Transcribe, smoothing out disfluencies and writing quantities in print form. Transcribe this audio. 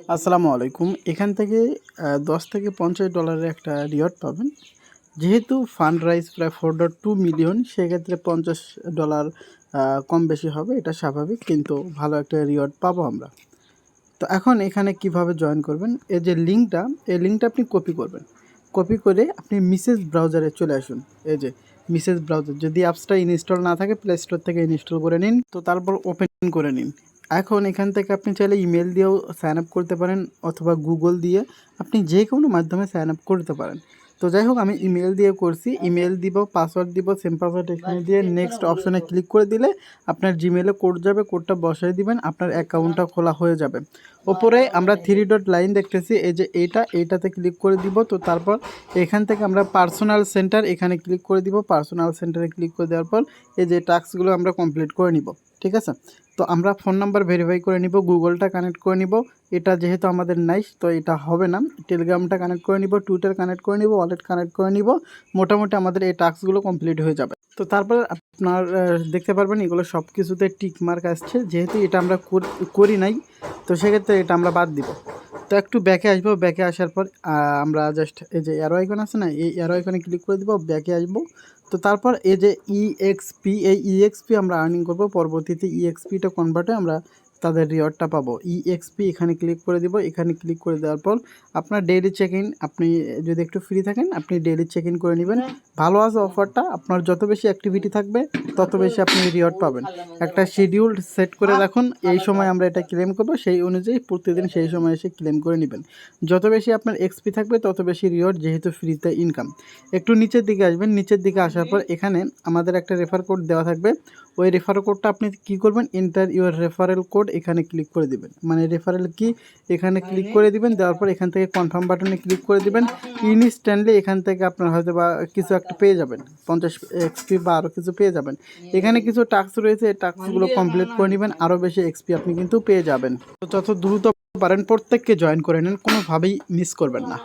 আসসালামু আলাইকুম। এখান থেকে ১০ থেকে $৫০ একটা রিওয়ার্ড পাবেন। যেহেতু ফান্ড রাইজ প্রায় 4.2 মিলিয়ন, সেক্ষেত্রে $৫০ কম বেশি হবে, এটা স্বাভাবিক, কিন্তু ভালো একটা রিওয়ার্ড পাবো আমরা। তো এখন এখানে কিভাবে জয়েন করবেন, এই যে লিঙ্কটা, এই লিঙ্কটা আপনি কপি করবেন। কপি করে আপনি মেসেজ ব্রাউজারে চলে আসুন। এই যে মেসেজ ব্রাউজার, যদি অ্যাপসটা ইনস্টল না থাকে প্লে স্টোর থেকে ইনস্টল করে নিন, তো তারপর ওপেন করে নিন। এখন এখান থেকে আপনি চাইলে ইমেল দিয়েও সাইন আপ করতে পারেন, অথবা গুগল দিয়ে, আপনি যে কোনো মাধ্যমে সাইন আপ করতে পারেন। তো যাই হোক, আমি ইমেল দিয়ে করছি। ইমেল দিব, পাসওয়ার্ড দিব, সেম পাসওয়ার্ড এখানে দিয়ে নেক্সট অপশনে ক্লিক করে দিলে আপনার জিমেলে কোড যাবে, কোডটা বসাই দিবেন, আপনার অ্যাকাউন্টটা খোলা হয়ে যাবে। ওপরে আমরা 3 ডট লাইন দেখতেছি, এই যে এইটাতে ক্লিক করে দিব। তো তারপর এখান থেকে আমরা পার্সোনাল সেন্টার এখানে ক্লিক করে দিব। পার্সোনাল সেন্টারে ক্লিক করে দেওয়ার পর এই যে টাস্কগুলো আমরা কমপ্লিট করে নিব, ঠিক আছে। তো আমরা ফোন নাম্বার ভেরিফাই করে নিব, গুগলটা কানেক্ট করে নিব। এটা যেহেতু আমাদের নাই, তো এটা হবে না। টেলিগ্রামটা কানেক্ট করে নিব, টুইটার কানেক্ট করে নিব, ওয়ালেট কানেক্ট করে নিব। মোটামুটি আমাদের এই টাস্কগুলো কমপ্লিট হয়ে যাবে। তো তারপর আপনার দেখতে পারবেন এগুলো সব কিছুতে টিক মার্ক আসছে। যেহেতু এটা আমরা করি নাই, তো সেক্ষেত্রে এটা আমরা বাদ দিব। তো একটু ব্যাকে আসবো, ব্যাকে আসার পর আমরা জাস্ট এই যে অ্যারো আইকন আছে না, এই অ্যারো আইকনে ক্লিক করে দিব, ব্যাকে আসবো। তো তারপর এই যে ইএক্সপি, এই ইএক্সপি আমরা আর্নিং করব। পরবর্তীতে ইএক্সপিটা কনভার্ট হয়ে আমরা তাদের রিওয়ার্ডটা পাবো। ইএক্সপি এখানে ক্লিক করে দিব। এখানে ক্লিক করে দেওয়ার পর আপনার ডেইলি চেক ইন, আপনি যদি একটু ফ্রি থাকেন আপনি ডেইলি চেক ইন করে নেবেন। ভালো আছে অফারটা, আপনার যত বেশি অ্যাক্টিভিটি থাকবে তত বেশি আপনি রিওয়ার্ড পাবেন। একটা শিডিউল সেট করে রাখুন, এই সময় আমরা এটা ক্লেম করব, সেই অনুযায়ী প্রতিদিন সেই সময় এসে ক্লেম করে নেবেন। যত বেশি আপনার এক্সপি থাকবে তত বেশি রিওয়ার্ড, যেহেতু ফ্রিতে ইনকাম। একটু নিচের দিকে আসবেন, নিচের দিকে আসার পর এখানে আমাদের একটা রেফার কোড দেওয়া থাকবে। ওই রেফার কোডটা আপনি কী করবেন, এন্টার ইউর রেফারেল কোড এখানে ক্লিক করে দিবেন, মানে রেফারেল কি এখানে ক্লিক করে দিবেন। দেওয়ার পর এখান থেকে কনফার্ম বাটনে ক্লিক করে দিবেন। ইনস্ট্যান্টলি এখান থেকে আপনার হয়তো বা কিছু একটা পেয়ে যাবেন, 50 এক্সপি বা আরও কিছু পেয়ে যাবেন। এখানে কিছু টাস্ক রয়েছে, এই টাস্কগুলো কমপ্লিট করে নেবেন, আরও বেশি এক্সপি আপনি কিন্তু পেয়ে যাবেন। তো যত দ্রুত পারেন প্রত্যেককে জয়েন করে নেন, কোনোভাবেই মিস করবেন না।